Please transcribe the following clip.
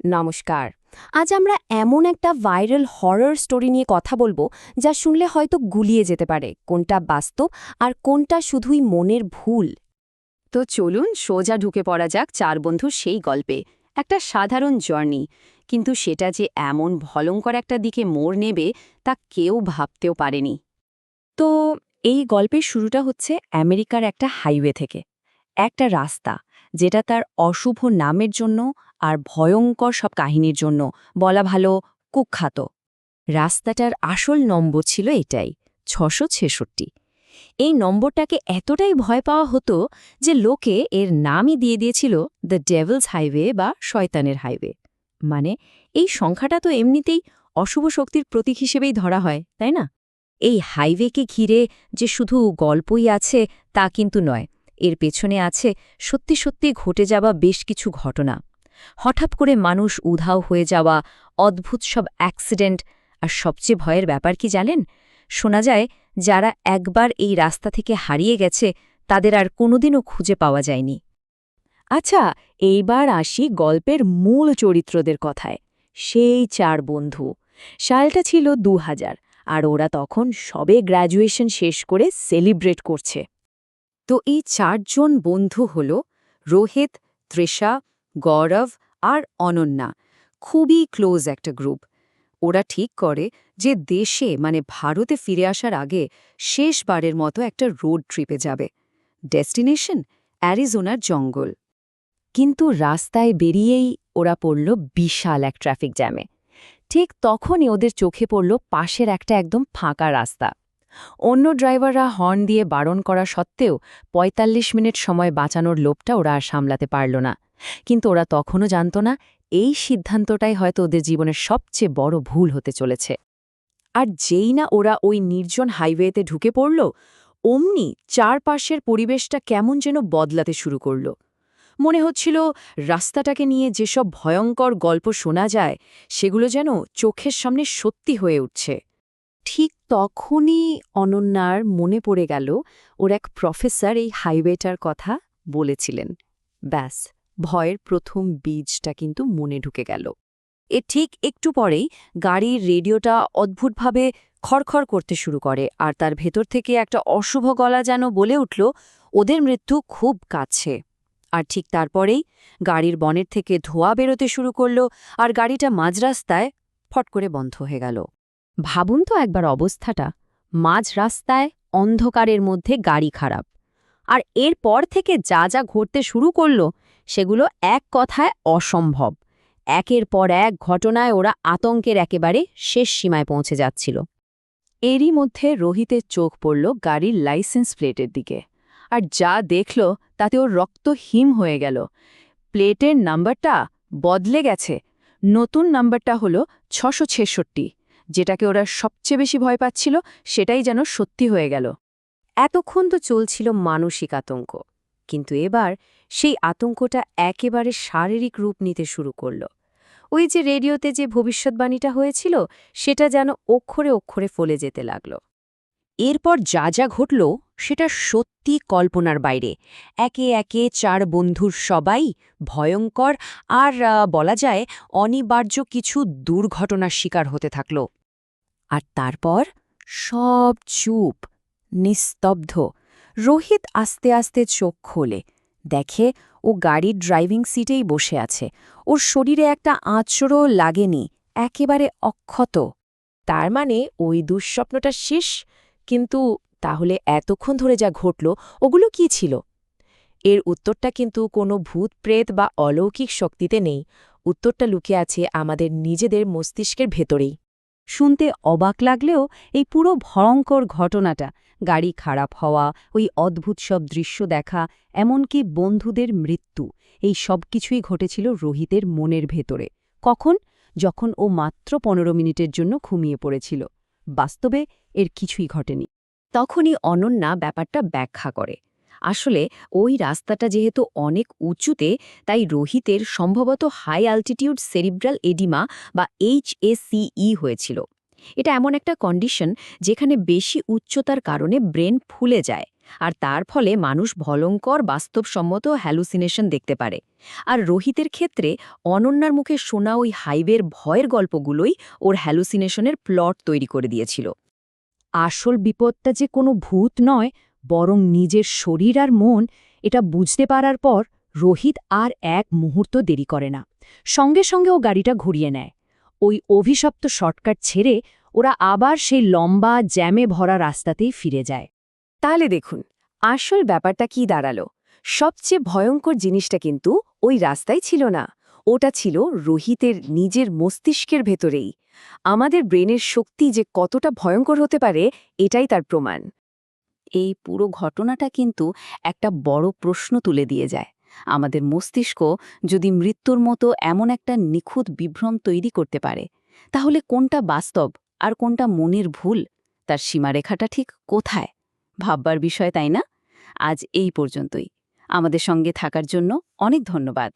নমস্কার। আজ আমরা এমন একটা ভাইরাল হরর স্টোরি নিয়ে কথা বলবো যা শুনলে হয়তো গুলিয়ে যেতে পারে কোনটা বাস্তব আর কোনটা শুধুই মনের ভুল। তো চলুন সোজা ঢুকে পড়া যাক চার বন্ধুর সেই গল্পে। একটা সাধারণ জার্নি, কিন্তু সেটা যে এমন ভয়ঙ্কর একটা দিকে মোড় নেবে তা কেউ ভাবতেও পারেনি। তো এই গল্পের শুরুটা হচ্ছে আমেরিকার একটা হাইওয়ে থেকে। একটা রাস্তা যেটা তার অশুভ নামের জন্য আর ভয়ঙ্কর সব কাহিনীর জন্য বলা ভালো কুখ্যাত। রাস্তাটার আসল নম্বর ছিল এটাই ৬৬৬। এই নম্বরটাকে এতটাই ভয় পাওয়া হতো যে লোকে এর নামই দিয়ে দিয়েছিল দ্য ডেভিলস হাইওয়ে বা শয়তানের হাইওয়ে। মানে এই সংখ্যাটা তো এমনিতেই অশুভ শক্তির প্রতীক হিসেবেই ধরা হয়, তাই না? এই হাইওয়েকে ঘিরে যে শুধু গল্পই আছে তা কিন্তু নয়, এর পেছনে আছে সত্যি সত্যি ঘটে যাওয়া বেশ কিছু ঘটনা। হঠাৎ করে মানুষ উধাও হয়ে যাওয়া, অদ্ভুত সব অ্যাক্সিডেন্ট, আর সবচেয়ে ভয়ের ব্যাপার কি জানেন? শোনা যায় যারা একবার এই রাস্তা থেকে হারিয়ে গেছে তাদের আর কোনোদিনও খুঁজে পাওয়া যায়নি। আচ্ছা, এইবার আসি গল্পের মূল চরিত্রদের কথায়। সেই চার বন্ধু। সালটা ছিল ২০০০, আর ওরা তখন সবে গ্র্যাজুয়েশন শেষ করে সেলিব্রেট করছে। তো এই চারজন বন্ধু হল রোহিত, তৃষা, গৌরব আর অনন্যা। খুবই ক্লোজ একটা গ্রুপ। ওরা ঠিক করে যে দেশে মানে ভারতে ফিরে আসার আগে শেষবারের মতো একটা রোড ট্রিপে যাবে। ডেস্টিনেশন অ্যারিজোনার জঙ্গল। কিন্তু রাস্তায় বেরিয়েই ওরা পড়ল বিশাল এক ট্রাফিক জ্যামে। ঠিক তখনই ওদের চোখে পড়ল পাশের একটা একদম ফাঁকা রাস্তা। অন্য ড্রাইভাররা হর্ন দিয়ে বারণ করা সত্ত্বেও ৪৫ মিনিট সময় বাঁচানোর লোভটা ওরা আর সামলাতে পারল না। কিন্তু ওরা তখনও জানত না এই সিদ্ধান্তটাই হয়তো ওদের জীবনের সবচেয়ে বড় ভুল হতে চলেছে। আর যেই না ওরা ওই নির্জন হাইওয়েতে ঢুকে পড়ল, অমনি চারপাশের পরিবেশটা কেমন যেন বদলাতে শুরু করল। মনে হচ্ছিল রাস্তাটাকে নিয়ে যেসব ভয়ঙ্কর গল্প শোনা যায় সেগুলো যেন চোখের সামনে সত্যি হয়ে উঠছে। ঠিক তখনই অনন্যার মনে পড়ে গেল ওর এক প্রফেসর এই হাইওয়েটার কথা বলেছিলেন। ব্যাস, ভয়ের প্রথম বীজটা কিন্তু মনে ঢুকে গেল। ঠিক একটু পরেই গাড়ির রেডিওটা অদ্ভুতভাবে খড়খড় করতে শুরু করে, আর তার ভেতর থেকে একটা অশুভ গলা যেন বলে উঠল, ওদের মৃত্যু খুব কাছে। আর ঠিক তারপরেই গাড়ির বনের থেকে ধোঁয়া বেরোতে শুরু করল, আর গাড়িটা মাঝ রাস্তায় ফট করে বন্ধ হয়ে গেল। ভাবুন তো একবার অবস্থাটা, মাঝ রাস্তায় অন্ধকারের মধ্যে গাড়ি খারাপ। আর এরপর থেকে যা যা ঘটতে শুরু করল সেগুলো এক কথায় অসম্ভব। একের পর এক ঘটনায় ওরা আতঙ্কের একেবারে শেষ সীমায় পৌঁছে যাচ্ছিল। এরই মধ্যে রোহিতের চোখ পড়ল গাড়ির লাইসেন্স প্লেটের দিকে, আর যা দেখল তাতে ওর রক্ত হিম হয়ে গেল। প্লেটের নাম্বারটা বদলে গেছে। নতুন নাম্বারটা হল ৬৬৬, যেটাকে ওরা সবচেয়ে বেশি ভয় পাচ্ছিল সেটাই যেন সত্যি হয়ে গেল। এতক্ষণ তো চলছিল মানসিক আতঙ্ক, কিন্তু এবার সেই আতঙ্কটা একেবারে শারীরিক রূপ নিতে শুরু করল। ওই যে রেডিওতে যে ভবিষ্যৎবাণীটা হয়েছিল সেটা যেন অক্ষরে অক্ষরে ফলে যেতে লাগল। এরপর যা যা ঘটল সেটা সত্যি কল্পনার বাইরে। একে একে চার বন্ধুর সবাই ভয়ঙ্কর আর বলা যায় অনিবার্য কিছু দুর্ঘটনার শিকার হতে থাকল। আর তারপর সব চুপ, নিস্তব্ধ। রোহিত আস্তে আস্তে চোখ খোলে, দেখে ও গাড়ির ড্রাইভিং সিটেই বসে আছে। ওর শরীরে একটা আঁচড়ও লাগেনি, একেবারে অক্ষত। তার মানে ওই দুঃস্বপ্নটা শেষ। কিন্তু তাহলে এতক্ষণ ধরে যা ঘটল ওগুলো কি ছিল? এর উত্তরটা কিন্তু কোনো ভূত প্রেত বা অলৌকিক শক্তিতে নেই। উত্তরটা লুকিয়ে আছে আমাদের নিজেদের মস্তিষ্কের ভেতরেই। শুনতে অবাক লাগলেও এই পুরো ভয়ঙ্কর ঘটনাটা, গাড়ি খারাপ হওয়া, ওই অদ্ভুত সব দৃশ্য দেখা, এমনকি বন্ধুদের মৃত্যু, এই সব কিছুই ঘটেছিল রোহিতের মনের ভেতরে। কখন? যখন ও মাত্র ১৫ মিনিটের জন্য ঘুমিয়ে পড়েছিল। বাস্তবে এর কিছুই ঘটেনি। তখনই অনন্যা ব্যাপারটা ব্যাখ্যা করে। আসলে ওই রাস্তাটা যেহেতু অনেক উঁচুতে, তাই রোহিতের সম্ভবত হাই অ্যালটিটিউড সেরিব্রাল এডিমা বা HACE হয়েছিল। এটা এমন একটা কন্ডিশন যেখানে বেশি উচ্চতার কারণে ব্রেন ফুলে যায়, আর তার ফলে মানুষ ভয়ঙ্কর বাস্তবসম্মত হ্যালুসিনেশন দেখতে পারে। আর রোহিতের ক্ষেত্রে অনন্যার মুখে শোনা ওই হাইওয়ের ভয়ের গল্পগুলোই ওর হ্যালুসিনেশনের প্লট তৈরি করে দিয়েছিল। আসল বিপদটা যে কোনো ভূত নয়, বরং নিজের শরীর আর মন, এটা বুঝতে পারার পর রোহিত আর এক মুহূর্ত দেরি করে না। সঙ্গে সঙ্গে ও গাড়িটা ঘুরিয়ে নেয়। ওই অভিশপ্ত শর্টকাট ছেড়ে ওরা আবার সেই লম্বা জ্যামে ভরা রাস্তাতেই ফিরে যায়। তাহলে দেখুন, আসল ব্যাপারটা কি দাঁড়ালো। সবচেয়ে ভয়ঙ্কর জিনিসটা কিন্তু ওই রাস্তায় ছিল না, ওটা ছিল রোহিতের নিজের মস্তিষ্কের ভেতরেই। আমাদের ব্রেনের শক্তি যে কতটা ভয়ঙ্কর হতে পারে, এটাই তার প্রমাণ। এই পুরো ঘটনাটা কিন্তু একটা বড় প্রশ্ন তুলে দিয়ে যায়। আমাদের মস্তিষ্ক যদি মৃত্যুর মতো এমন একটা নিখুঁত বিভ্রম তৈরি করতে পারে, তাহলে কোনটা বাস্তব আর কোনটা মনের ভুল, তার সীমারেখাটা ঠিক কোথায়? ভাববার বিষয়, তাই না? আজ এই পর্যন্তই। আমাদের সঙ্গে থাকার জন্য অনেক ধন্যবাদ।